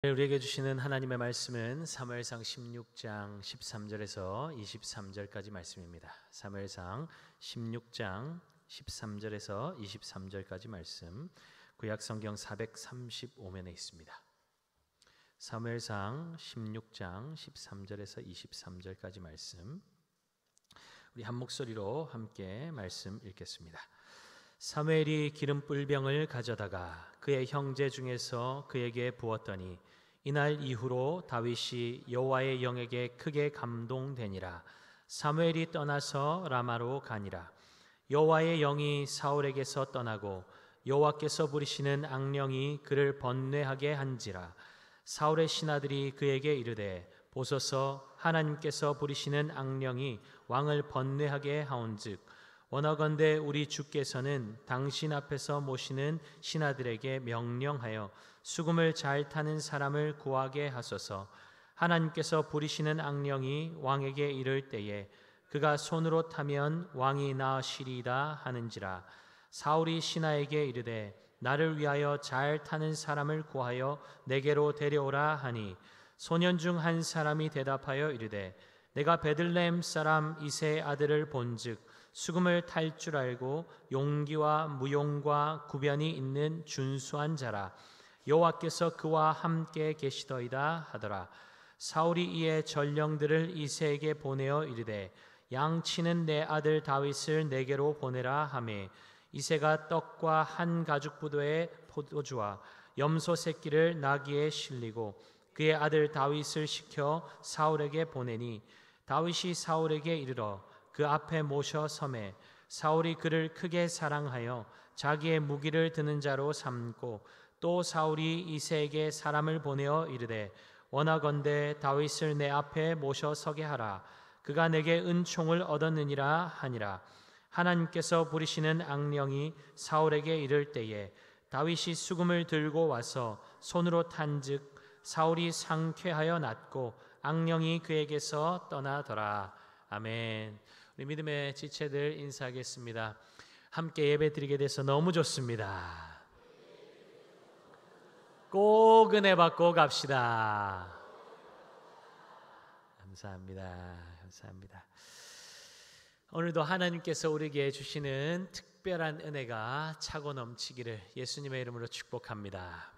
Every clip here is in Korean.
우리에게 주시는 하나님의 말씀은 사무엘상 16장 13절에서 23절까지 말씀입니다. 사무엘상 16장 13절에서 23절까지 말씀, 구약성경 435면에 있습니다. 사무엘상 16장 13절에서 23절까지 말씀, 우리 한 목소리로 함께 말씀 읽겠습니다. 사무엘이 기름 뿔병을 가져다가 그의 형제 중에서 그에게 부었더니 이날 이후로 다윗이 여호와의 영에게 크게 감동되니라. 사무엘이 떠나서 라마로 가니라. 여호와의 영이 사울에게서 떠나고 여호와께서 부리시는 악령이 그를 번뇌하게 한지라. 사울의 신하들이 그에게 이르되 보소서, 하나님께서 부리시는 악령이 왕을 번뇌하게 하온즉 원하건대 우리 주께서는 당신 앞에서 모시는 신하들에게 명령하여 수금을 잘 타는 사람을 구하게 하소서. 하나님께서 부리시는 악령이 왕에게 이를 때에 그가 손으로 타면 왕이 나으시리이다 하는지라. 사울이 신하에게 이르되 나를 위하여 잘 타는 사람을 구하여 내게로 데려오라 하니 소년 중 한 사람이 대답하여 이르되 내가 베들레헴 사람 이새의 아들을 본즉 수금을 탈 줄 알고 용기와 무용과 구변이 있는 준수한 자라. 여호와께서 그와 함께 계시더이다 하더라. 사울이 이에 전령들을 이새에게 보내어 이르되 양치는 내 아들 다윗을 내게로 보내라 하매 이새가 떡과 한 가죽 부도의 포도주와 염소 새끼를 나귀에 실리고 그의 아들 다윗을 시켜 사울에게 보내니 다윗이 사울에게 이르러 그 앞에 모셔 섬에 사울이 그를 크게 사랑하여 자기의 무기를 드는 자로 삼고 또 사울이 이새에게 사람을 보내어 이르되 원하건대 다윗을 내 앞에 모셔 서게 하라. 그가 내게 은총을 얻었느니라 하니라. 하나님께서 부리시는 악령이 사울에게 이를 때에 다윗이 수금을 들고 와서 손으로 탄즉 사울이 상쾌하여 낫고 악령이 그에게서 떠나더라. 아멘. 우리 믿음의 지체들 인사하겠습니다. 함께 예배드리게 돼서 너무 좋습니다. 꼭 은혜 받고 갑시다. 감사합니다. 감사합니다. 오늘도 하나님께서 우리에게 주시는 특별한 은혜가 차고 넘치기를 예수님의 이름으로 축복합니다.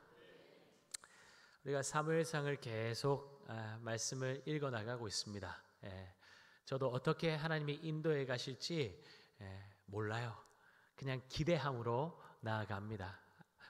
우리가 사무엘상을 계속 말씀을 읽어 나가고 있습니다. 저도 어떻게 하나님이 인도해 가실지 몰라요. 그냥 기대함으로 나아갑니다.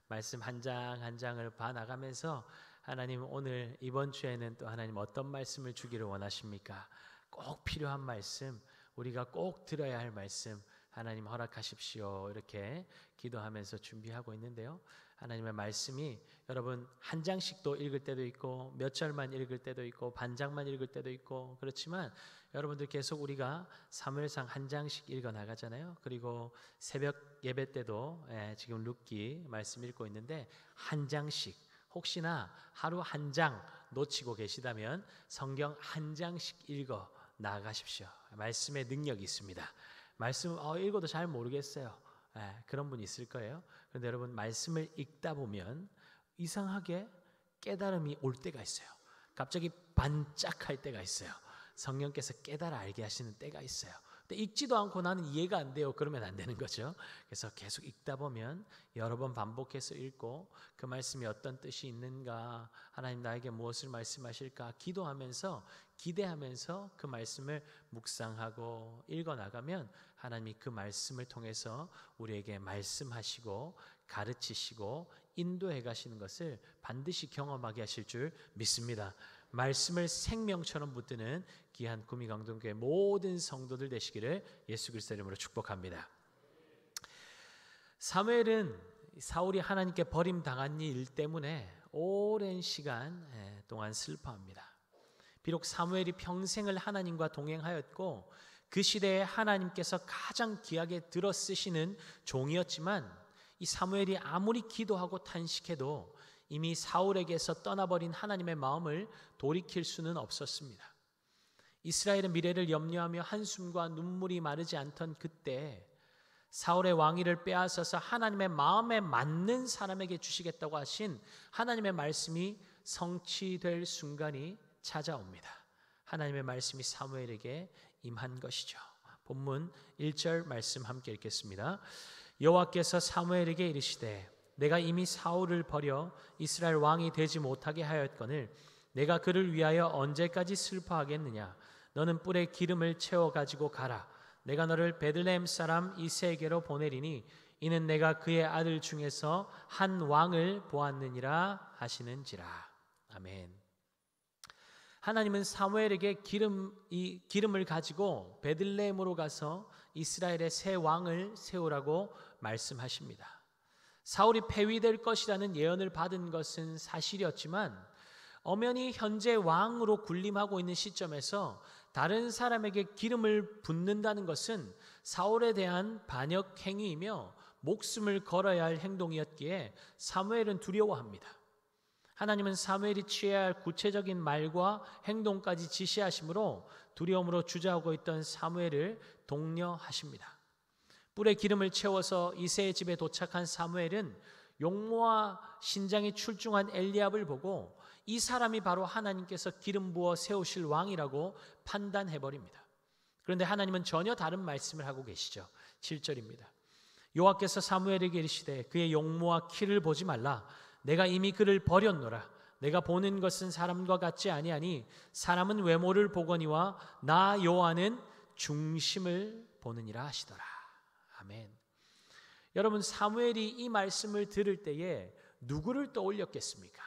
말씀 한 장 한 장을 봐 나가면서 하나님 오늘 이번 주에는 또 하나님 어떤 말씀을 주기를 원하십니까? 꼭 필요한 말씀, 우리가 꼭 들어야 할 말씀 하나님 허락하십시오. 이렇게 기도하면서 준비하고 있는데요. 하나님의 말씀이 여러분 한 장씩도 읽을 때도 있고 몇 절만 읽을 때도 있고 반 장만 읽을 때도 있고 그렇지만 여러분들 계속 우리가 사무엘상 한 장씩 읽어 나가잖아요. 그리고 새벽 예배 때도 지금 룻기 말씀 읽고 있는데 한 장씩 혹시나 하루 한 장 놓치고 계시다면 성경 한 장씩 읽어 나가십시오. 말씀의 능력이 있습니다. 말씀 읽어도 잘 모르겠어요. 그런 분 있을 거예요. 그런데 여러분 말씀을 읽다 보면 이상하게 깨달음이 올 때가 있어요. 갑자기 반짝할 때가 있어요. 성령께서 깨달아 알게 하시는 때가 있어요. 근데 읽지도 않고 나는 이해가 안 돼요. 그러면 안 되는 거죠. 그래서 계속 읽다 보면 여러 번 반복해서 읽고 그 말씀이 어떤 뜻이 있는가, 하나님 나에게 무엇을 말씀하실까 기도하면서 기대하면서 그 말씀을 묵상하고 읽어나가면 하나님이 그 말씀을 통해서 우리에게 말씀하시고 가르치시고 인도해 가시는 것을 반드시 경험하게 하실 줄 믿습니다. 말씀을 생명처럼 붙드는 귀한 구미강동교회 모든 성도들 되시기를 예수 그리스도 이름으로 축복합니다. 사무엘은 사울이 하나님께 버림당한 일 때문에 오랜 시간 동안 슬퍼합니다. 비록 사무엘이 평생을 하나님과 동행하였고 그 시대에 하나님께서 가장 귀하게 들어 쓰시는 종이었지만 이 사무엘이 아무리 기도하고 탄식해도 이미 사울에게서 떠나버린 하나님의 마음을 돌이킬 수는 없었습니다. 이스라엘의 미래를 염려하며 한숨과 눈물이 마르지 않던 그때 사울의 왕위를 빼앗아서 하나님의 마음에 맞는 사람에게 주시겠다고 하신 하나님의 말씀이 성취될 순간이 찾아옵니다. 하나님의 말씀이 사무엘에게 임한 것이죠. 본문 1절 말씀 함께 읽겠습니다. 여호와께서 사무엘에게 이르시되 내가 이미 사울을 버려 이스라엘 왕이 되지 못하게 하였거늘 내가 그를 위하여 언제까지 슬퍼하겠느냐. 너는 뿔에 기름을 채워 가지고 가라. 내가 너를 베들레헴 사람 이새에게로 보내리니 이는 내가 그의 아들 중에서 한 왕을 보았느니라 하시는지라. 아멘. 하나님은 사무엘에게 기름을 가지고 베들레헴으로 가서 이스라엘의 새 왕을 세우라고 말씀하십니다. 사울이 폐위될 것이라는 예언을 받은 것은 사실이었지만 엄연히 현재 왕으로 군림하고 있는 시점에서 다른 사람에게 기름을 붓는다는 것은 사울에 대한 반역 행위이며 목숨을 걸어야 할 행동이었기에 사무엘은 두려워합니다. 하나님은 사무엘이 취해야 할 구체적인 말과 행동까지 지시하심으로 두려움으로 주저하고 있던 사무엘을 독려하십니다. 뿔에 기름을 채워서 이새의 집에 도착한 사무엘은 용모와 신장이 출중한 엘리압을 보고 이 사람이 바로 하나님께서 기름 부어 세우실 왕이라고 판단해버립니다. 그런데 하나님은 전혀 다른 말씀을 하고 계시죠. 7절입니다. 여호와께서 사무엘에게 이르시되 그의 용모와 키를 보지 말라. 내가 이미 그를 버렸노라. 내가 보는 것은 사람과 같지 아니하니 사람은 외모를 보거니와 나 여호와는 중심을 보느니라 하시더라. 아멘. 여러분, 사무엘이 이 말씀을 들을 때에 누구를 떠올렸겠습니까?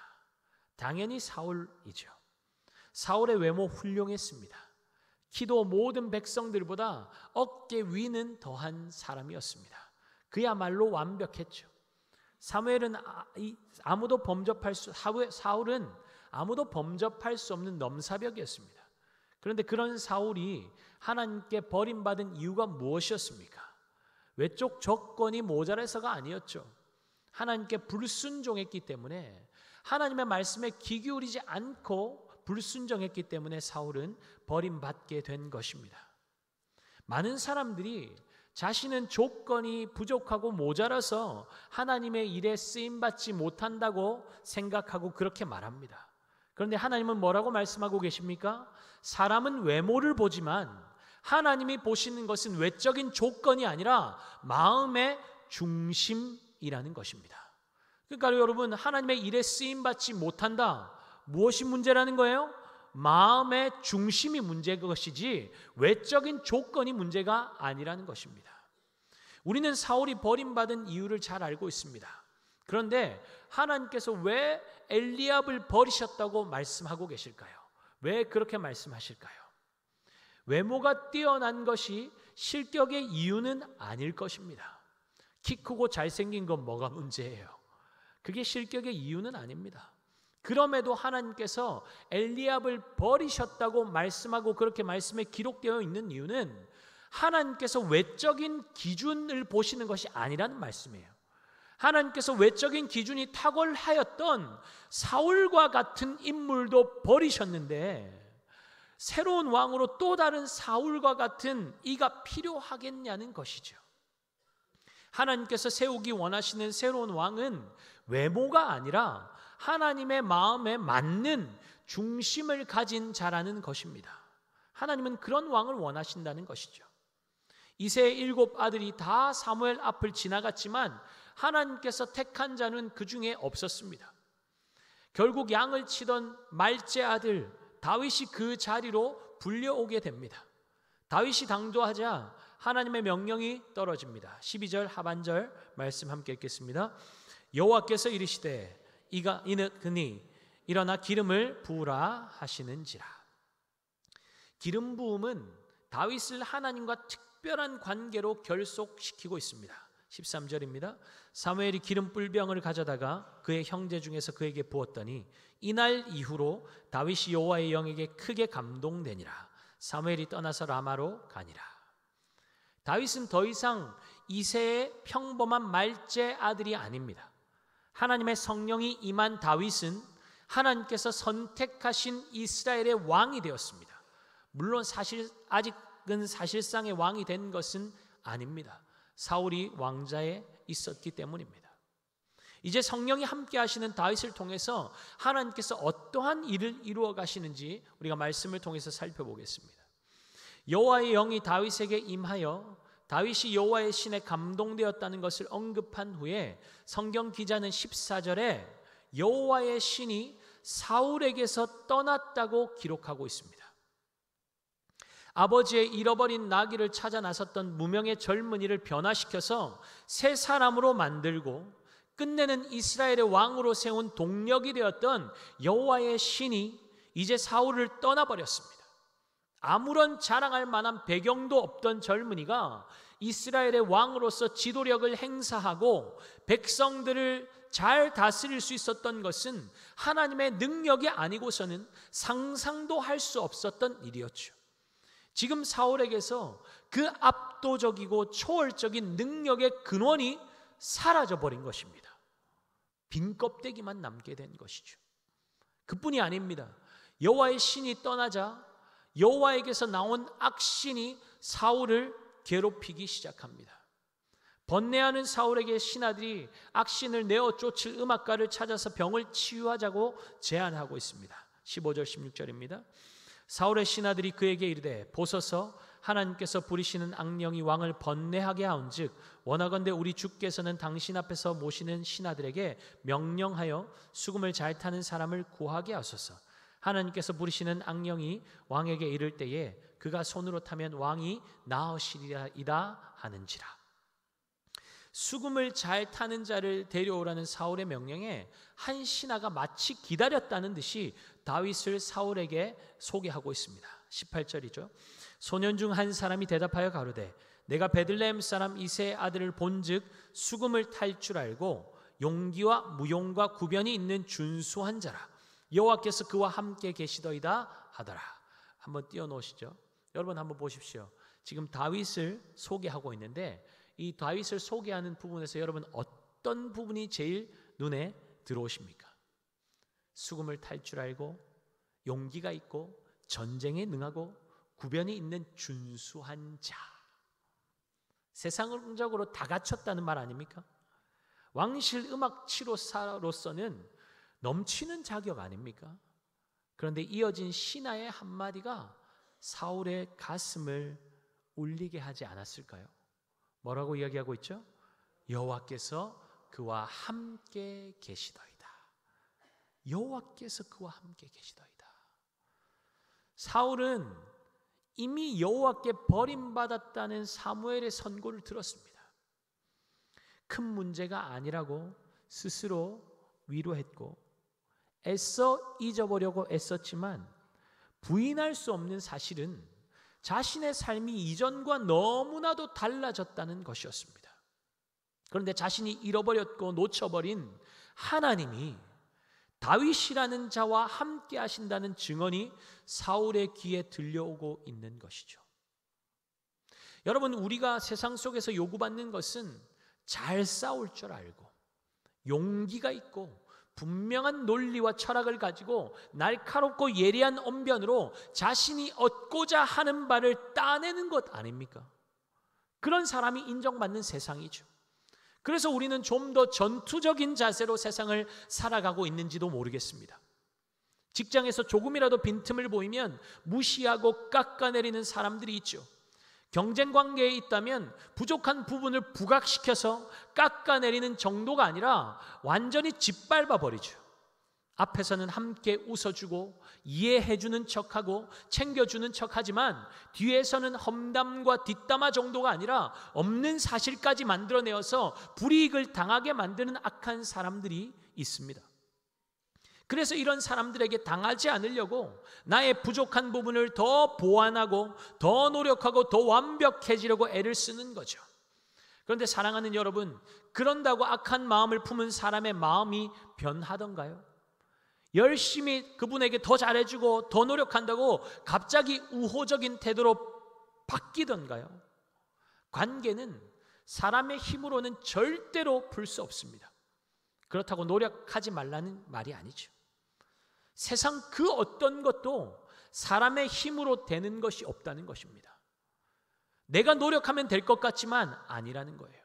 당연히 사울이죠. 사울의 외모 훌륭했습니다. 키도 모든 백성들보다 어깨 위는 더한 사람이었습니다. 그야말로 완벽했죠. 사울은 아무도 범접할 수 없는 넘사벽이었습니다. 그런데 그런 사울이 하나님께 버림받은 이유가 무엇이었습니까? 외적 조건이 모자라서가 아니었죠. 하나님께 불순종했기 때문에, 하나님의 말씀에 귀 기울이지 않고 불순종했기 때문에 사울은 버림받게 된 것입니다. 많은 사람들이 자신은 조건이 부족하고 모자라서 하나님의 일에 쓰임받지 못한다고 생각하고 그렇게 말합니다. 그런데 하나님은 뭐라고 말씀하고 계십니까? 사람은 외모를 보지만 하나님이 보시는 것은 외적인 조건이 아니라 마음의 중심이라는 것입니다. 그러니까 여러분, 하나님의 일에 쓰임받지 못한다. 무엇이 문제라는 거예요? 마음의 중심이 문제인 것이지 외적인 조건이 문제가 아니라는 것입니다. 우리는 사울이 버림받은 이유를 잘 알고 있습니다. 그런데 하나님께서 왜 엘리압을 버리셨다고 말씀하고 계실까요? 왜 그렇게 말씀하실까요? 외모가 뛰어난 것이 실격의 이유는 아닐 것입니다. 키 크고 잘생긴 건 뭐가 문제예요? 그게 실격의 이유는 아닙니다. 그럼에도 하나님께서 엘리압을 버리셨다고 말씀하고 그렇게 말씀에 기록되어 있는 이유는 하나님께서 외적인 기준을 보시는 것이 아니라는 말씀이에요. 하나님께서 외적인 기준이 탁월하였던 사울과 같은 인물도 버리셨는데 새로운 왕으로 또 다른 사울과 같은 이가 필요하겠냐는 것이죠. 하나님께서 세우기 원하시는 새로운 왕은 외모가 아니라 하나님의 마음에 맞는 중심을 가진 자라는 것입니다. 하나님은 그런 왕을 원하신다는 것이죠. 이새의 7 아들이 다 사무엘 앞을 지나갔지만 하나님께서 택한 자는 그 중에 없었습니다. 결국 양을 치던 말제 아들 다윗이 그 자리로 불려오게 됩니다. 다윗이 당도하자 하나님의 명령이 떨어집니다. 12절 하반절 말씀 함께 읽겠습니다. 여호와께서 이르시되 그니 일어나 기름을 부으라 하시는지라. 기름 부음은 다윗을 하나님과 특별한 관계로 결속시키고 있습니다. 13절입니다. 사무엘이 기름 뿔병을 가져다가 그의 형제 중에서 그에게 부었더니 이날 이후로 다윗이 여호와의 영에게 크게 감동되니라. 사무엘이 떠나서 라마로 가니라. 다윗은 더 이상 이새의 평범한 말제 아들이 아닙니다. 하나님의 성령이 임한 다윗은 하나님께서 선택하신 이스라엘의 왕이 되었습니다. 물론 아직은 사실상의 왕이 된 것은 아닙니다. 사울이 왕자에 있었기 때문입니다. 이제 성령이 함께 하시는 다윗을 통해서 하나님께서 어떠한 일을 이루어 가시는지 우리가 말씀을 통해서 살펴보겠습니다. 여호와의 영이 다윗에게 임하여 다윗이 여호와의 신에 감동되었다는 것을 언급한 후에 성경 기자는 14절에 여호와의 신이 사울에게서 떠났다고 기록하고 있습니다. 아버지의 잃어버린 나귀를 찾아 나섰던 무명의 젊은이를 변화시켜서 새 사람으로 만들고 끝내는 이스라엘의 왕으로 세운 동력이 되었던 여호와의 신이 이제 사울을 떠나버렸습니다. 아무런 자랑할 만한 배경도 없던 젊은이가 이스라엘의 왕으로서 지도력을 행사하고 백성들을 잘 다스릴 수 있었던 것은 하나님의 능력이 아니고서는 상상도 할 수 없었던 일이었죠. 지금 사울에게서 그 압도적이고 초월적인 능력의 근원이 사라져버린 것입니다. 빈 껍데기만 남게 된 것이죠. 그뿐이 아닙니다. 여호와의 신이 떠나자 여호와에게서 나온 악신이 사울을 괴롭히기 시작합니다. 번뇌하는 사울에게 신하들이 악신을 내어 쫓을 음악가를 찾아서 병을 치유하자고 제안하고 있습니다. 15절 16절입니다. 사울의 신하들이 그에게 이르되 보소서 하나님께서 부리시는 악령이 왕을 번뇌하게 하온즉 원하건대 우리 주께서는 당신 앞에서 모시는 신하들에게 명령하여 수금을 잘 타는 사람을 구하게 하소서. 하나님께서 부리시는 악령이 왕에게 이를 때에 그가 손으로 타면 왕이 나으시리이다 하는지라. 수금을 잘 타는 자를 데려오라는 사울의 명령에 한 신하가 마치 기다렸다는 듯이 다윗을 사울에게 소개하고 있습니다. 18절이죠. 소년 중 한 사람이 대답하여 가로되 내가 베들레헴 사람 이새의 아들을 본즉 수금을 탈 줄 알고 용기와 무용과 구변이 있는 준수한 자라. 여호와께서 그와 함께 계시더이다 하더라. 한번 띄워놓으시죠. 여러분 한번 보십시오. 지금 다윗을 소개하고 있는데 이 다윗을 소개하는 부분에서 여러분 어떤 부분이 제일 눈에 들어오십니까? 수금을 탈 줄 알고 용기가 있고 전쟁에 능하고 구변이 있는 준수한 자. 세상적으로 다 갖췄다는 말 아닙니까? 왕실 음악치로사로서는 넘치는 자격 아닙니까? 그런데 이어진 신하의 한마디가 사울의 가슴을 울리게 하지 않았을까요? 뭐라고 이야기하고 있죠? 여호와께서 그와 함께 계시더이다. 여호와께서 그와 함께 계시더이다. 사울은 이미 여호와께 버림받았다는 사무엘의 선고를 들었습니다. 큰 문제가 아니라고 스스로 위로했고 애써 잊어보려고 애썼지만 부인할 수 없는 사실은 자신의 삶이 이전과 너무나도 달라졌다는 것이었습니다. 그런데 자신이 잃어버렸고 놓쳐버린 하나님이 다윗이라는 자와 함께 하신다는 증언이 사울의 귀에 들려오고 있는 것이죠. 여러분, 우리가 세상 속에서 요구받는 것은 잘 싸울 줄 알고 용기가 있고 분명한 논리와 철학을 가지고 날카롭고 예리한 언변으로 자신이 얻고자 하는 바를 따내는 것 아닙니까? 그런 사람이 인정받는 세상이죠. 그래서 우리는 좀 더 전투적인 자세로 세상을 살아가고 있는지도 모르겠습니다. 직장에서 조금이라도 빈틈을 보이면 무시하고 깎아내리는 사람들이 있죠. 경쟁 관계에 있다면 부족한 부분을 부각시켜서 깎아내리는 정도가 아니라 완전히 짓밟아 버리죠. 앞에서는 함께 웃어주고 이해해주는 척하고 챙겨주는 척하지만 뒤에서는 험담과 뒷담화 정도가 아니라 없는 사실까지 만들어내어서 불이익을 당하게 만드는 악한 사람들이 있습니다. 그래서 이런 사람들에게 당하지 않으려고 나의 부족한 부분을 더 보완하고 더 노력하고 더 완벽해지려고 애를 쓰는 거죠. 그런데 사랑하는 여러분, 그런다고 악한 마음을 품은 사람의 마음이 변하던가요? 열심히 그분에게 더 잘해주고 더 노력한다고 갑자기 우호적인 태도로 바뀌던가요? 관계는 사람의 힘으로는 절대로 풀 수 없습니다. 그렇다고 노력하지 말라는 말이 아니죠. 세상 그 어떤 것도 사람의 힘으로 되는 것이 없다는 것입니다. 내가 노력하면 될 것 같지만 아니라는 거예요.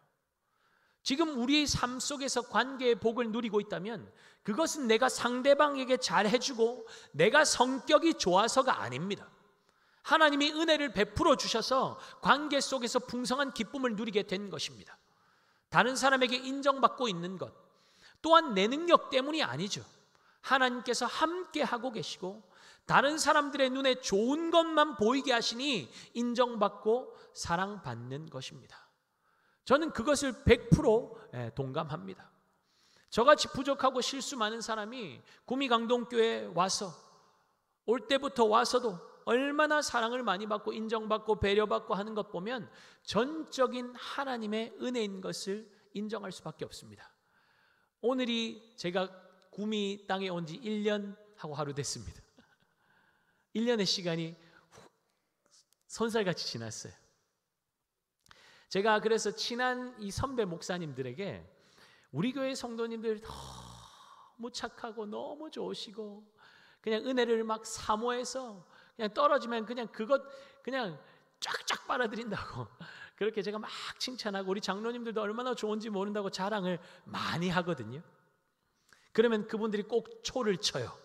지금 우리의 삶 속에서 관계의 복을 누리고 있다면 그것은 내가 상대방에게 잘해주고 내가 성격이 좋아서가 아닙니다. 하나님이 은혜를 베풀어 주셔서 관계 속에서 풍성한 기쁨을 누리게 된 것입니다. 다른 사람에게 인정받고 있는 것 또한 내 능력 때문이 아니죠. 하나님께서 함께 하고 계시고 다른 사람들의 눈에 좋은 것만 보이게 하시니 인정받고 사랑받는 것입니다. 저는 그것을 100% 동감합니다. 저같이 부족하고 실수 많은 사람이 구미강동교회에 와서 올 때부터 와서도 얼마나 사랑을 많이 받고 인정받고 배려받고 하는 것 보면 전적인 하나님의 은혜인 것을 인정할 수밖에 없습니다. 오늘이 제가 구미 땅에 온 지 1년하고 하루 됐습니다. 1년의 시간이 손살같이 지났어요. 제가 그래서 친한 이 선배 목사님들에게 우리 교회 성도님들 너무 착하고 너무 좋으시고 그냥 은혜를 막 사모해서 그냥 떨어지면 그냥 그것 그냥 쫙쫙 빨아들인다고 그렇게 제가 막 칭찬하고 우리 장로님들도 얼마나 좋은지 모른다고 자랑을 많이 하거든요. 그러면 그분들이 꼭 초를 쳐요.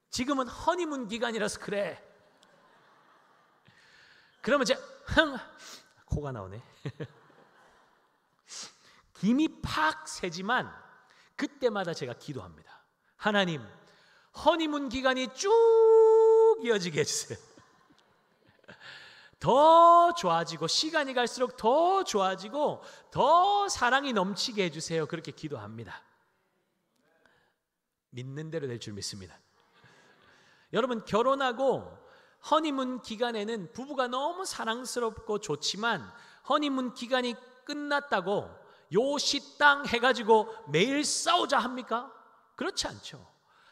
지금은 허니문 기간이라서 그래. 그러면 제가 코가 나오네. 김이 팍 새지만 그때마다 제가 기도합니다. 하나님, 허니문 기간이 쭉 이어지게 해주세요. 더 좋아지고 시간이 갈수록 더 좋아지고 더 사랑이 넘치게 해주세요. 그렇게 기도합니다. 믿는 대로 될 줄 믿습니다. 여러분, 결혼하고 허니문 기간에는 부부가 너무 사랑스럽고 좋지만 허니문 기간이 끝났다고 요시땅 해가지고 매일 싸우자 합니까? 그렇지 않죠.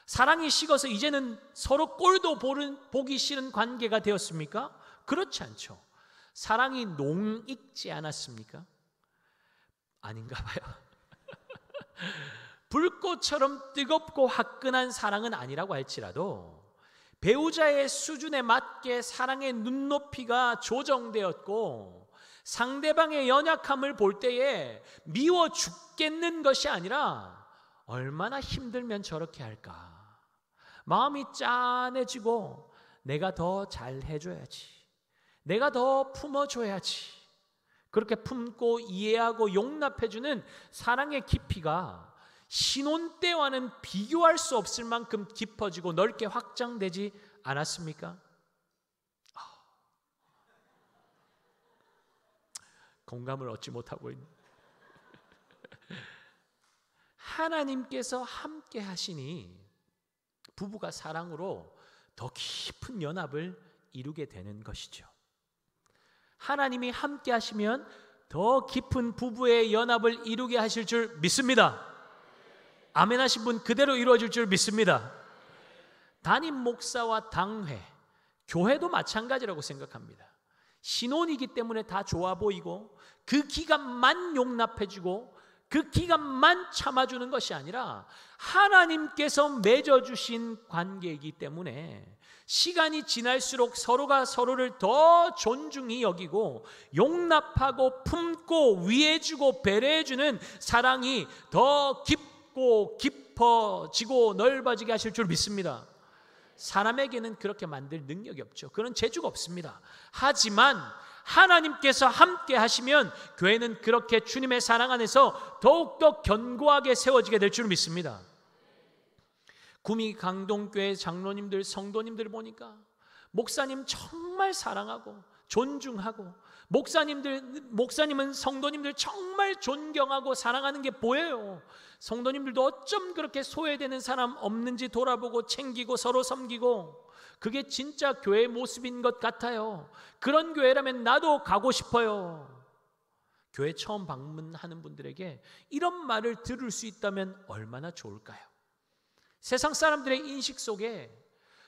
사랑이 식어서 이제는 서로 꼴도 보기 싫은 관계가 되었습니까? 그렇지 않죠. 사랑이 농익지 않았습니까? 아닌가 봐요. 불꽃처럼 뜨겁고 화끈한 사랑은 아니라고 할지라도 배우자의 수준에 맞게 사랑의 눈높이가 조정되었고 상대방의 연약함을 볼 때에 미워 죽겠는 것이 아니라 얼마나 힘들면 저렇게 할까? 마음이 짠해지고 내가 더 잘해줘야지, 내가 더 품어줘야지, 그렇게 품고 이해하고 용납해주는 사랑의 깊이가 신혼 때와는 비교할 수 없을 만큼 깊어지고 넓게 확장되지 않았습니까? 공감을 얻지 못하고 있는 하나님께서 함께 하시니 부부가 사랑으로 더 깊은 연합을 이루게 되는 것이죠. 하나님이 함께 하시면 더 깊은 부부의 연합을 이루게 하실 줄 믿습니다. 아멘 하신 분 그대로 이루어질 줄 믿습니다. 담임 목사와 당회, 교회도 마찬가지라고 생각합니다. 신혼이기 때문에 다 좋아 보이고 그 기간만 용납해주고 그 기간만 참아주는 것이 아니라 하나님께서 맺어주신 관계이기 때문에 시간이 지날수록 서로가 서로를 더 존중히 여기고 용납하고 품고 위해주고 배려해주는 사랑이 더 깊고 깊어지고 넓어지게 하실 줄 믿습니다. 사람에게는 그렇게 만들 능력이 없죠. 그런 재주가 없습니다. 하지만 하나님께서 함께 하시면 교회는 그렇게 주님의 사랑 안에서 더욱더 견고하게 세워지게 될 줄 믿습니다. 구미 강동교회 장로님들, 성도님들 보니까 목사님 정말 사랑하고 존중하고 목사님은 성도님들 정말 존경하고 사랑하는 게 보여요. 성도님들도 어쩜 그렇게 소외되는 사람 없는지 돌아보고 챙기고 서로 섬기고 그게 진짜 교회의 모습인 것 같아요. 그런 교회라면 나도 가고 싶어요. 교회 처음 방문하는 분들에게 이런 말을 들을 수 있다면 얼마나 좋을까요? 세상 사람들의 인식 속에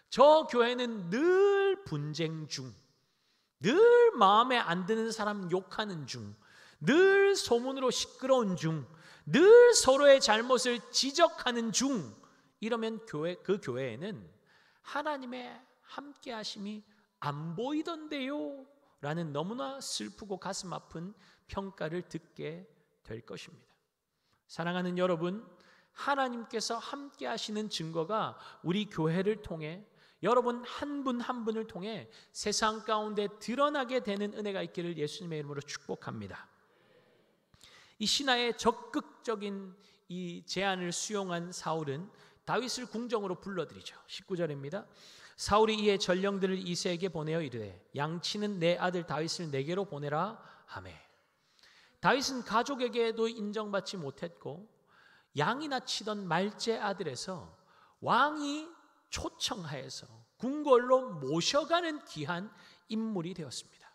저 교회는 늘 분쟁 중, 늘 마음에 안 드는 사람 욕하는 중, 늘 소문으로 시끄러운 중, 늘 서로의 잘못을 지적하는 중, 이러면 그 교회에는 하나님의 함께 하심이 안 보이던데요 라는 너무나 슬프고 가슴 아픈 평가를 듣게 될 것입니다. 사랑하는 여러분, 하나님께서 함께 하시는 증거가 우리 교회를 통해 여러분 한 분 한 분을 통해 세상 가운데 드러나게 되는 은혜가 있기를 예수님의 이름으로 축복합니다. 이 신하의 적극적인 이 제안을 수용한 사울은 다윗을 궁정으로 불러들이죠. 19절입니다. 사울이 이에 전령들을 이새에게 보내어 이르되 양치는 내 아들 다윗을 내게로 보내라 하매. 다윗은 가족에게도 인정받지 못했고 양이나 치던 말제 아들에서 왕이 초청하여서 궁궐로 모셔가는 귀한 인물이 되었습니다.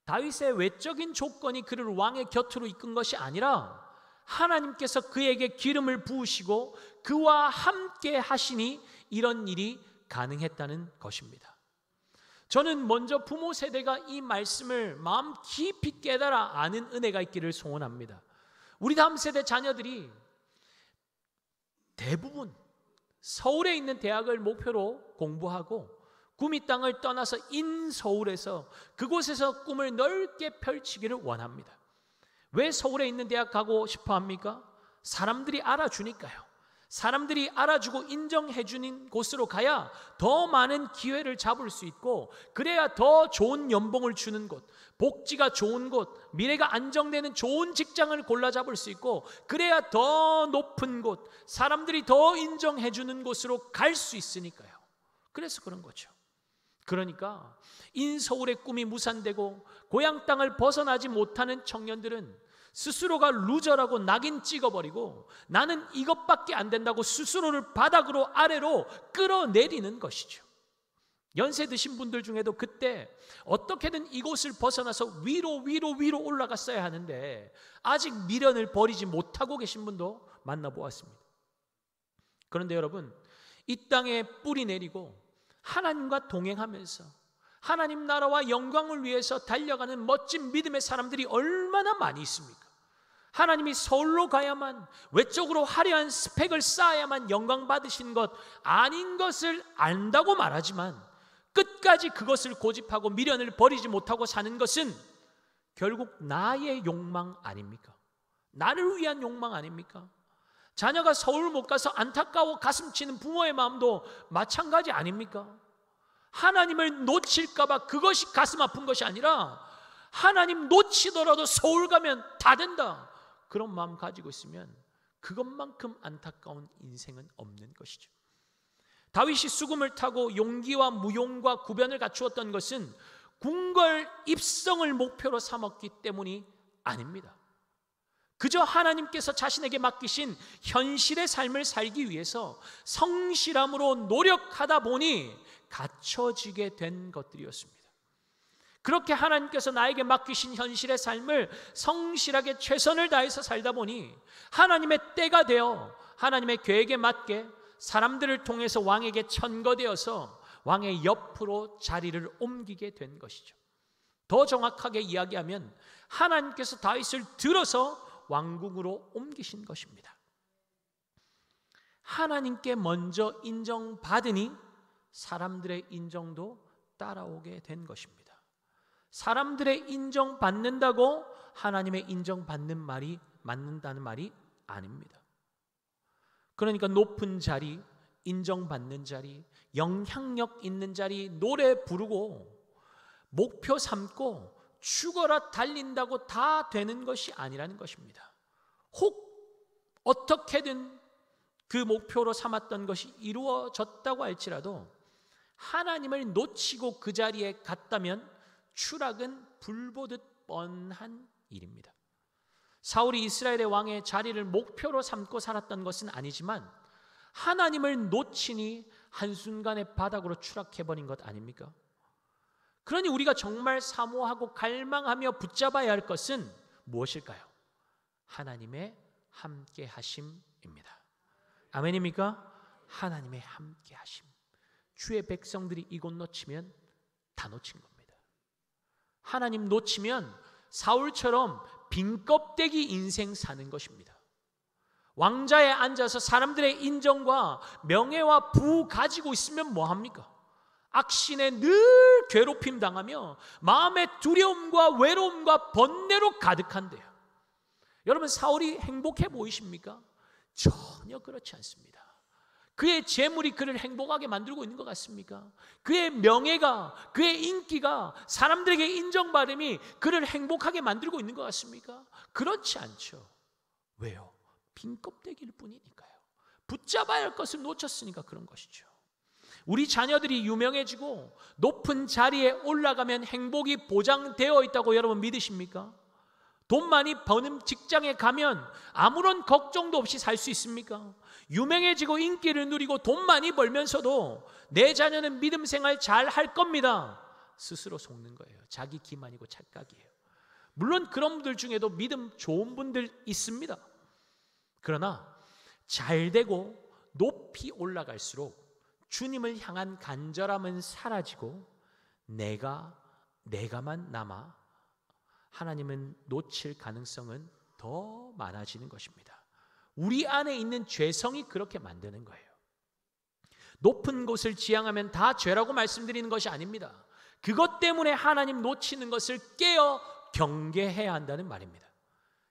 다윗의 외적인 조건이 그를 왕의 곁으로 이끈 것이 아니라 하나님께서 그에게 기름을 부으시고 그와 함께 하시니 이런 일이 가능했다는 것입니다. 저는 먼저 부모 세대가 이 말씀을 마음 깊이 깨달아 아는 은혜가 있기를 소원합니다. 우리 다음 세대 자녀들이 대부분 서울에 있는 대학을 목표로 공부하고 구미 땅을 떠나서 인서울에서 그곳에서 꿈을 넓게 펼치기를 원합니다. 왜 서울에 있는 대학 가고 싶어 합니까? 사람들이 알아주니까요. 사람들이 알아주고 인정해 주는 곳으로 가야 더 많은 기회를 잡을 수 있고, 그래야 더 좋은 연봉을 주는 곳, 복지가 좋은 곳, 미래가 안정되는 좋은 직장을 골라 잡을 수 있고, 그래야 더 높은 곳, 사람들이 더 인정해 주는 곳으로 갈 수 있으니까요. 그래서 그런 거죠. 그러니까 인서울의 꿈이 무산되고 고향 땅을 벗어나지 못하는 청년들은 스스로가 루저라고 낙인 찍어버리고 나는 이것밖에 안 된다고 스스로를 바닥으로 아래로 끌어내리는 것이죠. 연세 드신 분들 중에도 그때 어떻게든 이곳을 벗어나서 위로 올라갔어야 하는데 아직 미련을 버리지 못하고 계신 분도 만나보았습니다. 그런데 여러분, 이 땅에 뿌리 내리고 하나님과 동행하면서 하나님 나라와 영광을 위해서 달려가는 멋진 믿음의 사람들이 얼마나 많이 있습니까? 하나님이 서울로 가야만, 외적으로 화려한 스펙을 쌓아야만 영광 받으신 것 아닌 것을 안다고 말하지만 끝까지 그것을 고집하고 미련을 버리지 못하고 사는 것은 결국 나의 욕망 아닙니까? 나를 위한 욕망 아닙니까? 자녀가 서울 못 가서 안타까워 가슴 치는 부모의 마음도 마찬가지 아닙니까? 하나님을 놓칠까 봐 그것이 가슴 아픈 것이 아니라 하나님 놓치더라도 서울 가면 다 된다, 그런 마음 가지고 있으면 그것만큼 안타까운 인생은 없는 것이죠. 다윗이 수금을 타고 용기와 무용과 구변을 갖추었던 것은 궁궐 입성을 목표로 삼았기 때문이 아닙니다. 그저 하나님께서 자신에게 맡기신 현실의 삶을 살기 위해서 성실함으로 노력하다 보니 갖춰지게 된 것들이었습니다. 그렇게 하나님께서 나에게 맡기신 현실의 삶을 성실하게 최선을 다해서 살다 보니 하나님의 때가 되어 하나님의 계획에 맞게 사람들을 통해서 왕에게 천거되어서 왕의 옆으로 자리를 옮기게 된 것이죠. 더 정확하게 이야기하면 하나님께서 다윗을 들어서 왕궁으로 옮기신 것입니다. 하나님께 먼저 인정받으니 사람들의 인정도 따라오게 된 것입니다. 사람들의 인정받는다고 하나님의 인정받는 말이 맞는다는 말이 아닙니다. 그러니까 높은 자리, 인정받는 자리, 영향력 있는 자리, 노래 부르고 목표 삼고 죽어라 달린다고 다 되는 것이 아니라는 것입니다. 혹 어떻게든 그 목표로 삼았던 것이 이루어졌다고 할지라도 하나님을 놓치고 그 자리에 갔다면 추락은 불보듯 뻔한 일입니다. 사울이 이스라엘의 왕의 자리를 목표로 삼고 살았던 것은 아니지만 하나님을 놓치니 한순간에 바닥으로 추락해버린 것 아닙니까? 그러니 우리가 정말 사모하고 갈망하며 붙잡아야 할 것은 무엇일까요? 하나님의 함께 하심입니다. 아멘입니까? 하나님의 함께 하심. 주의 백성들이 이곳 놓치면 다 놓친 겁니다. 하나님 놓치면 사울처럼 빈 껍데기 인생 사는 것입니다. 왕자에 앉아서 사람들의 인정과 명예와 부 가지고 있으면 뭐합니까? 악신에 늘 괴롭힘 당하며 마음의 두려움과 외로움과 번뇌로 가득한데요. 여러분, 사울이 행복해 보이십니까? 전혀 그렇지 않습니다. 그의 재물이 그를 행복하게 만들고 있는 것 같습니까? 그의 명예가, 그의 인기가, 사람들에게 인정받음이 그를 행복하게 만들고 있는 것 같습니까? 그렇지 않죠. 왜요? 빈 껍데기일 뿐이니까요. 붙잡아야 할 것을 놓쳤으니까 그런 것이죠. 우리 자녀들이 유명해지고 높은 자리에 올라가면 행복이 보장되어 있다고 여러분 믿으십니까? 돈 많이 버는 직장에 가면 아무런 걱정도 없이 살 수 있습니까? 유명해지고 인기를 누리고 돈 많이 벌면서도 내 자녀는 믿음 생활 잘 할 겁니다. 스스로 속는 거예요. 자기 기만이고 착각이에요. 물론 그런 분들 중에도 믿음 좋은 분들 있습니다. 그러나 잘 되고 높이 올라갈수록 주님을 향한 간절함은 사라지고 내가만 남아 하나님은 놓칠 가능성은 더 많아지는 것입니다. 우리 안에 있는 죄성이 그렇게 만드는 거예요. 높은 곳을 지향하면 다 죄라고 말씀드리는 것이 아닙니다. 그것 때문에 하나님 놓치는 것을 깨어 경계해야 한다는 말입니다.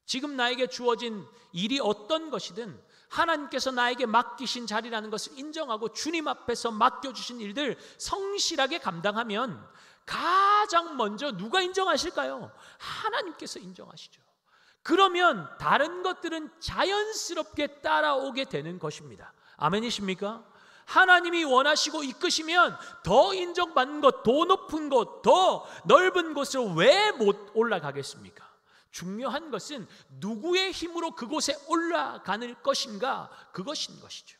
지금 나에게 주어진 일이 어떤 것이든 하나님께서 나에게 맡기신 자리라는 것을 인정하고 주님 앞에서 맡겨주신 일들 성실하게 감당하면 가장 먼저 누가 인정하실까요? 하나님께서 인정하시죠. 그러면 다른 것들은 자연스럽게 따라오게 되는 것입니다. 아멘이십니까? 하나님이 원하시고 이끄시면 더 인정받는 것, 더 높은 곳, 더 넓은 곳으로 왜 못 올라가겠습니까? 중요한 것은 누구의 힘으로 그곳에 올라가는 것인가, 그것인 것이죠.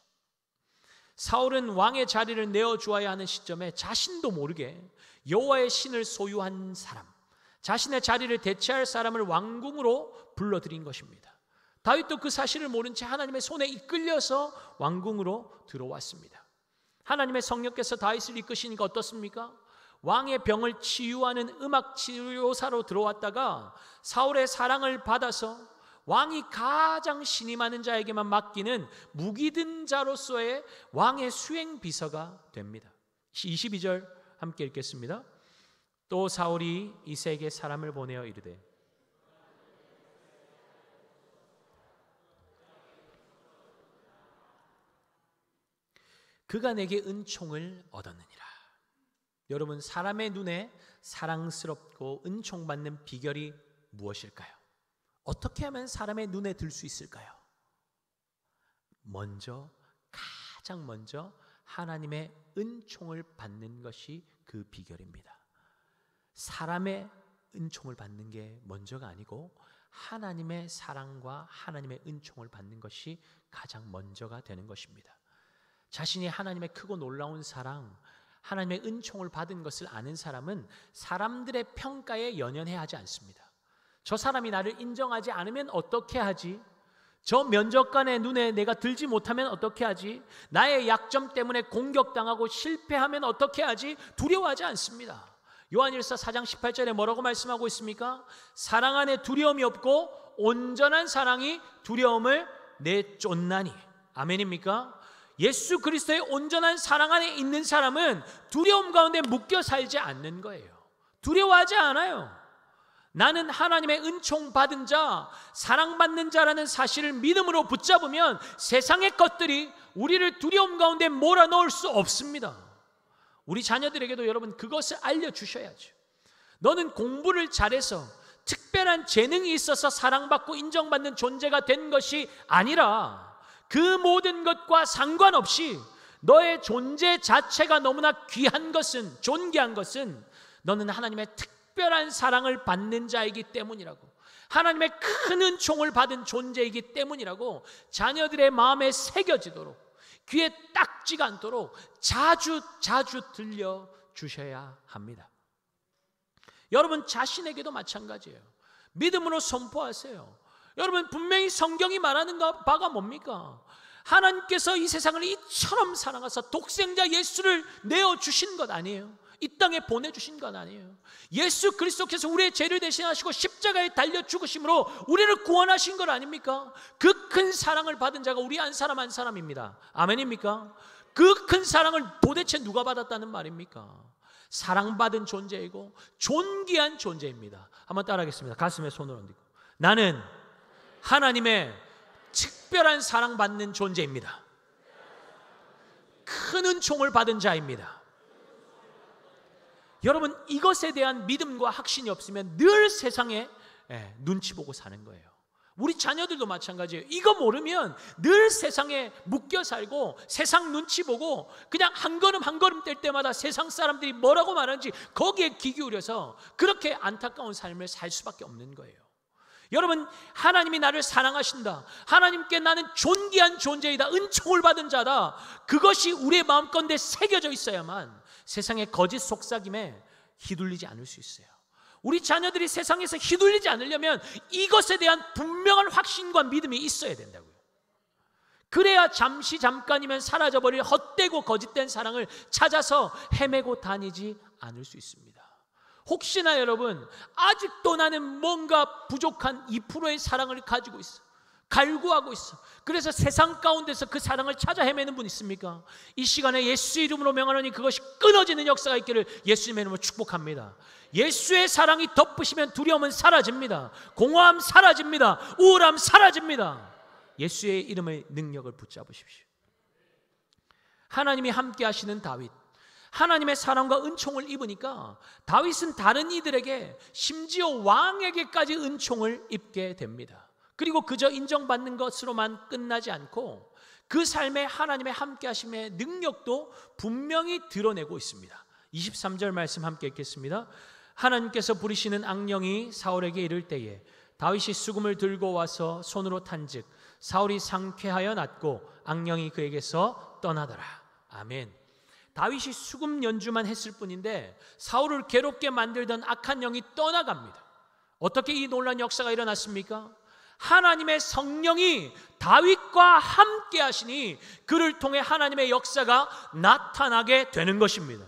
사울은 왕의 자리를 내어주어야 하는 시점에 자신도 모르게 여호와의 신을 소유한 사람, 자신의 자리를 대체할 사람을 왕궁으로 불러들인 것입니다. 다윗도 그 사실을 모른 채 하나님의 손에 이끌려서 왕궁으로 들어왔습니다. 하나님의 성령께서 다윗을 이끄시니까 어떻습니까? 왕의 병을 치유하는 음악 치료사로 들어왔다가 사울의 사랑을 받아서 왕이 가장 신임하는 자에게만 맡기는 무기든 자로서의 왕의 수행 비서가 됩니다. 22절 함께 읽겠습니다. 또 사울이 이새에게 사람을 보내어 이르되 그가 내게 은총을 얻었느니라. 여러분, 사람의 눈에 사랑스럽고 은총받는 비결이 무엇일까요? 어떻게 하면 사람의 눈에 들 수 있을까요? 가장 먼저 하나님의 은총을 받는 것이 그 비결입니다. 사람의 은총을 받는 게 먼저가 아니고 하나님의 사랑과 하나님의 은총을 받는 것이 가장 먼저가 되는 것입니다. 자신이 하나님의 크고 놀라운 사랑, 하나님의 은총을 받은 것을 아는 사람은 사람들의 평가에 연연해 하지 않습니다. 저 사람이 나를 인정하지 않으면 어떻게 하지? 저 면접관의 눈에 내가 들지 못하면 어떻게 하지? 나의 약점 때문에 공격당하고 실패하면 어떻게 하지? 두려워하지 않습니다. 요한일서 4장 18절에 뭐라고 말씀하고 있습니까? 사랑 안에 두려움이 없고 온전한 사랑이 두려움을 내쫓나니. 아멘입니까? 예수 그리스도의 온전한 사랑 안에 있는 사람은 두려움 가운데 묶여 살지 않는 거예요. 두려워하지 않아요. 나는 하나님의 은총 받은 자, 사랑받는 자라는 사실을 믿음으로 붙잡으면 세상의 것들이 우리를 두려움 가운데 몰아넣을 수 없습니다. 우리 자녀들에게도 여러분 그것을 알려주셔야죠. 너는 공부를 잘해서 특별한 재능이 있어서 사랑받고 인정받는 존재가 된 것이 아니라 그 모든 것과 상관없이 너의 존재 자체가 너무나 귀한 것은, 존귀한 것은 너는 하나님의 특별한 사랑을 받는 자이기 때문이라고, 하나님의 큰 은총을 받은 존재이기 때문이라고 자녀들의 마음에 새겨지도록, 귀에 딱지가 않도록 자주 들려주셔야 합니다. 여러분 자신에게도 마찬가지예요. 믿음으로 선포하세요. 여러분 분명히 성경이 말하는 바가 뭡니까? 하나님께서 이 세상을 이처럼 사랑하사 독생자 예수를 내어주신 것 아니에요? 이 땅에 보내주신 것 아니에요? 예수 그리스도께서 우리의 죄를 대신하시고 십자가에 달려 죽으심으로 우리를 구원하신 것 아닙니까? 그 큰 사랑을 받은 자가 우리 한 사람 한 사람입니다. 아멘입니까? 그 큰 사랑을 도대체 누가 받았다는 말입니까? 사랑받은 존재이고 존귀한 존재입니다. 한번 따라하겠습니다. 가슴에 손을 얹고 나는 하나님의 특별한 사랑받는 존재입니다. 큰 은총을 받은 자입니다. 여러분, 이것에 대한 믿음과 확신이 없으면 늘 세상에 눈치 보고 사는 거예요. 우리 자녀들도 마찬가지예요. 이거 모르면 늘 세상에 묶여 살고 세상 눈치 보고 그냥 한 걸음 한 걸음 뗄 때마다 세상 사람들이 뭐라고 말하는지 거기에 귀 기울여서 그렇게 안타까운 삶을 살 수밖에 없는 거예요. 여러분, 하나님이 나를 사랑하신다, 하나님께 나는 존귀한 존재이다, 은총을 받은 자다, 그것이 우리의 마음가운데 새겨져 있어야만 세상의 거짓 속삭임에 휘둘리지 않을 수 있어요. 우리 자녀들이 세상에서 휘둘리지 않으려면 이것에 대한 분명한 확신과 믿음이 있어야 된다고요. 그래야 잠깐이면 사라져버릴 헛되고 거짓된 사랑을 찾아서 헤매고 다니지 않을 수 있습니다. 혹시나 여러분, 아직도 나는 뭔가 부족한 2%의 사랑을 가지고 있어, 갈구하고 있어, 그래서 세상 가운데서 그 사랑을 찾아 헤매는 분 있습니까? 이 시간에 예수 이름으로 명하노니 그것이 끊어지는 역사가 있기를 예수님의 이름으로 축복합니다. 예수의 사랑이 덮으시면 두려움은 사라집니다. 공허함 사라집니다. 우울함 사라집니다. 예수의 이름의 능력을 붙잡으십시오. 하나님이 함께 하시는 다윗, 하나님의 사랑과 은총을 입으니까 다윗은 다른 이들에게, 심지어 왕에게까지 은총을 입게 됩니다. 그리고 그저 인정받는 것으로만 끝나지 않고 그 삶에 하나님의 함께 하심의 능력도 분명히 드러내고 있습니다. 23절 말씀 함께 읽겠습니다. 하나님께서 부리시는 악령이 사울에게 이를 때에 다윗이 수금을 들고 와서 손으로 탄즉 사울이 상쾌하여 낫고 악령이 그에게서 떠나더라. 아멘. 다윗이 수금 연주만 했을 뿐인데 사울을 괴롭게 만들던 악한 영이 떠나갑니다. 어떻게 이 놀라운 역사가 일어났습니까? 하나님의 성령이 다윗과 함께 하시니 그를 통해 하나님의 역사가 나타나게 되는 것입니다.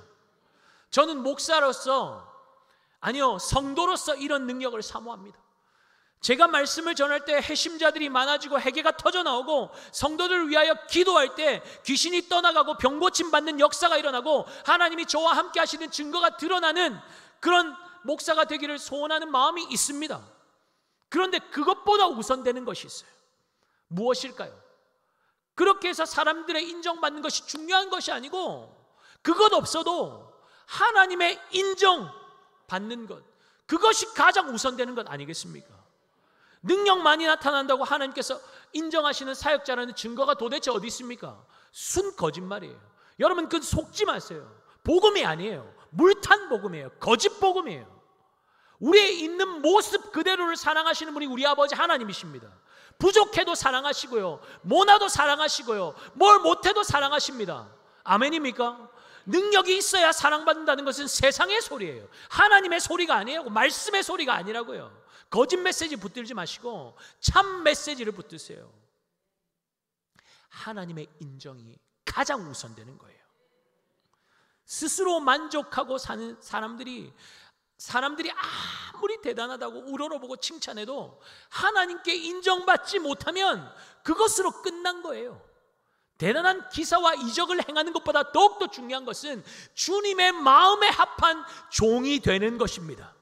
저는 목사로서, 아니요, 성도로서 이런 능력을 사모합니다. 제가 말씀을 전할 때 회심자들이 많아지고 회개가 터져나오고 성도들을 위하여 기도할 때 귀신이 떠나가고 병고침 받는 역사가 일어나고 하나님이 저와 함께 하시는 증거가 드러나는 그런 목사가 되기를 소원하는 마음이 있습니다. 그런데 그것보다 우선되는 것이 있어요. 무엇일까요? 그렇게 해서 사람들의 인정받는 것이 중요한 것이 아니고, 그것 없어도 하나님의 인정받는 것, 그것이 가장 우선되는 것 아니겠습니까? 능력 많이 나타난다고 하나님께서 인정하시는 사역자라는 증거가 도대체 어디 있습니까? 순 거짓말이에요. 여러분, 그 속지 마세요. 복음이 아니에요. 물탄 복음이에요. 거짓 복음이에요. 우리의 있는 모습 그대로를 사랑하시는 분이 우리 아버지 하나님이십니다. 부족해도 사랑하시고요, 모나도 사랑하시고요, 뭘 못해도 사랑하십니다. 아멘입니까? 능력이 있어야 사랑받는다는 것은 세상의 소리예요. 하나님의 소리가 아니에요. 말씀의 소리가 아니라고요. 거짓 메시지 붙들지 마시고 참 메시지를 붙드세요. 하나님의 인정이 가장 우선되는 거예요. 스스로 만족하고 사는 사람들이 아무리 대단하다고 우러러보고 칭찬해도 하나님께 인정받지 못하면 그것으로 끝난 거예요. 대단한 기사와 이적을 행하는 것보다 더욱더 중요한 것은 주님의 마음에 합한 종이 되는 것입니다.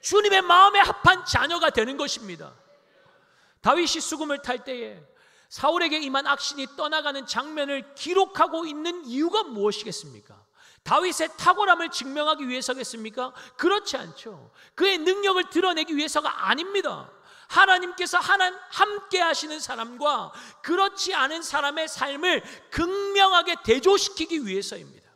주님의 마음에 합한 자녀가 되는 것입니다. 다윗이 수금을 탈 때에 사울에게 임한 악신이 떠나가는 장면을 기록하고 있는 이유가 무엇이겠습니까? 다윗의 탁월함을 증명하기 위해서겠습니까? 그렇지 않죠. 그의 능력을 드러내기 위해서가 아닙니다. 하나님께서 함께 하시는 사람과 그렇지 않은 사람의 삶을 극명하게 대조시키기 위해서입니다.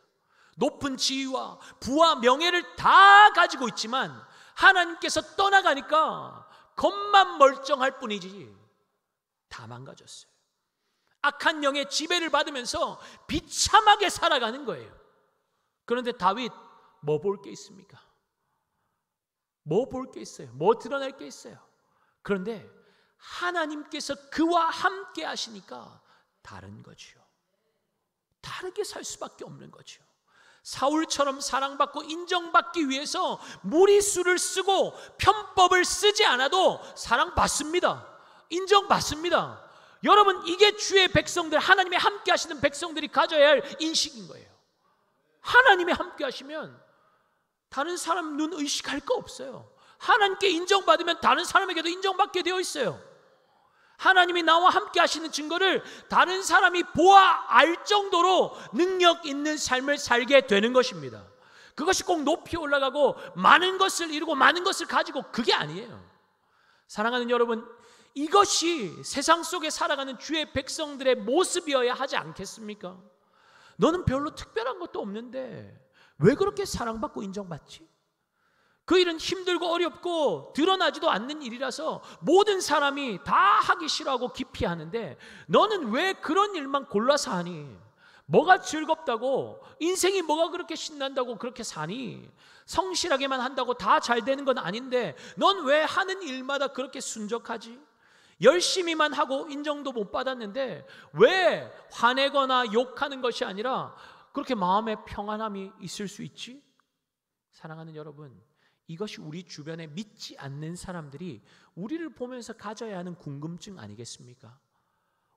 높은 지위와 부와 명예를 다 가지고 있지만 하나님께서 떠나가니까 겉만 멀쩡할 뿐이지 다 망가졌어요. 악한 영의 지배를 받으면서 비참하게 살아가는 거예요. 그런데 다윗 뭐 볼 게 있습니까? 뭐 볼 게 있어요? 뭐 드러낼 게 있어요? 그런데 하나님께서 그와 함께 하시니까 다른 거지요. 다르게 살 수밖에 없는 거죠. 사울처럼 사랑받고 인정받기 위해서 무리수를 쓰고 편법을 쓰지 않아도 사랑받습니다. 인정받습니다. 여러분, 이게 주의 백성들, 하나님이 함께 하시는 백성들이 가져야 할 인식인 거예요. 하나님이 함께 하시면 다른 사람 눈 의식할 거 없어요. 하나님께 인정받으면 다른 사람에게도 인정받게 되어 있어요. 하나님이 나와 함께 하시는 증거를 다른 사람이 보아 알 정도로 능력 있는 삶을 살게 되는 것입니다. 그것이 꼭 높이 올라가고 많은 것을 이루고 많은 것을 가지고, 그게 아니에요. 사랑하는 여러분, 이것이 세상 속에 살아가는 주의 백성들의 모습이어야 하지 않겠습니까? 너는 별로 특별한 것도 없는데 왜 그렇게 사랑받고 인정받지? 그 일은 힘들고 어렵고 드러나지도 않는 일이라서 모든 사람이 다 하기 싫어하고 기피하는데 너는 왜 그런 일만 골라서 하니? 뭐가 즐겁다고? 인생이 뭐가 그렇게 신난다고 그렇게 사니? 성실하게만 한다고 다 잘 되는 건 아닌데 넌 왜 하는 일마다 그렇게 순적하지? 열심히만 하고 인정도 못 받았는데 왜 화내거나 욕하는 것이 아니라 그렇게 마음에 평안함이 있을 수 있지? 사랑하는 여러분, 이것이 우리 주변에 믿지 않는 사람들이 우리를 보면서 가져야 하는 궁금증 아니겠습니까?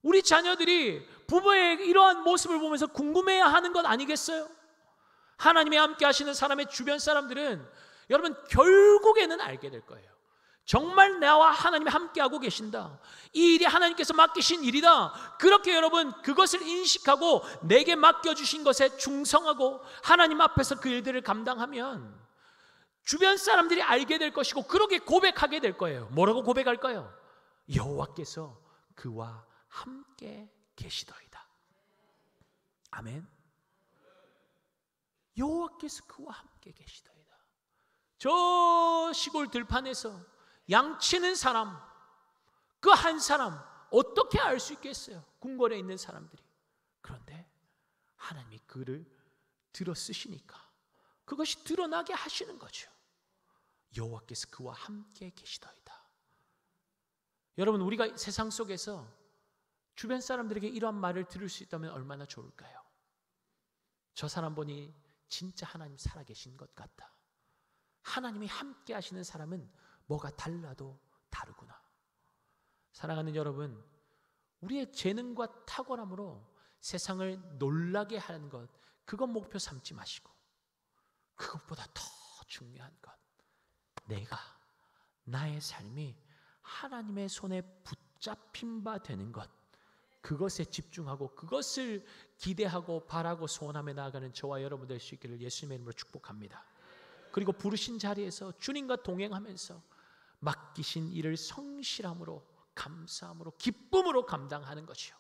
우리 자녀들이 부모의 이러한 모습을 보면서 궁금해야 하는 것 아니겠어요? 하나님이 함께 하시는 사람의 주변 사람들은 여러분 결국에는 알게 될 거예요. 정말 나와 하나님이 함께하고 계신다, 이 일이 하나님께서 맡기신 일이다, 그렇게 여러분 그것을 인식하고 내게 맡겨주신 것에 충성하고 하나님 앞에서 그 일들을 감당하면 주변 사람들이 알게 될 것이고 그렇게 고백하게 될 거예요. 뭐라고 고백할까요? 여호와께서 그와 함께 계시더이다. 아멘. 여호와께서 그와 함께 계시더이다. 저 시골 들판에서 양치는 사람, 그 한 사람 어떻게 알 수 있겠어요? 궁궐에 있는 사람들이. 그런데 하나님이 그를 들어 쓰시니까 그것이 드러나게 하시는 거죠. 여호와께서 그와 함께 계시더이다. 여러분, 우리가 세상 속에서 주변 사람들에게 이러한 말을 들을 수 있다면 얼마나 좋을까요? 저 사람 보니 진짜 하나님 살아계신 것 같다. 하나님이 함께 하시는 사람은 뭐가 달라도 다르구나. 사랑하는 여러분, 우리의 재능과 탁월함으로 세상을 놀라게 하는 것, 그건 목표 삼지 마시고 그것보다 더 중요한 것, 내가 나의 삶이 하나님의 손에 붙잡힌 바 되는 것, 그것에 집중하고 그것을 기대하고 바라고 소원하며 나아가는 저와 여러분 될 수 있기를 예수님의 이름으로 축복합니다. 그리고 부르신 자리에서 주님과 동행하면서 맡기신 일을 성실함으로, 감사함으로, 기쁨으로 감당하는 것이요,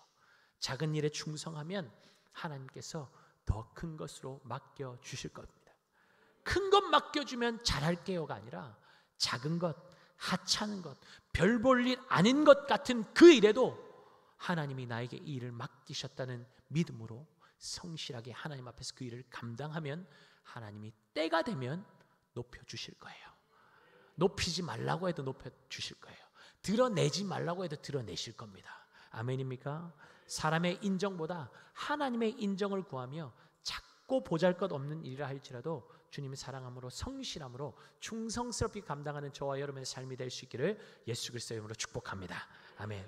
작은 일에 충성하면 하나님께서 더 큰 것으로 맡겨주실 겁니다. 큰 것 맡겨주면 잘할게요가 아니라 작은 것, 하찮은 것, 별 볼 일 아닌 것 같은 그 일에도 하나님이 나에게 이 일을 맡기셨다는 믿음으로 성실하게 하나님 앞에서 그 일을 감당하면 하나님이 때가 되면 높여주실 거예요. 높이지 말라고 해도 높여주실 거예요. 드러내지 말라고 해도 드러내실 겁니다. 아멘입니까? 사람의 인정보다 하나님의 인정을 구하며 작고 보잘것없는 일이라 할지라도 주님의 사랑함으로, 성실함으로 충성스럽게 감당하는 저와 여러분의 삶이 될 수 있기를 예수 그리스도의 이름으로 축복합니다. 아멘.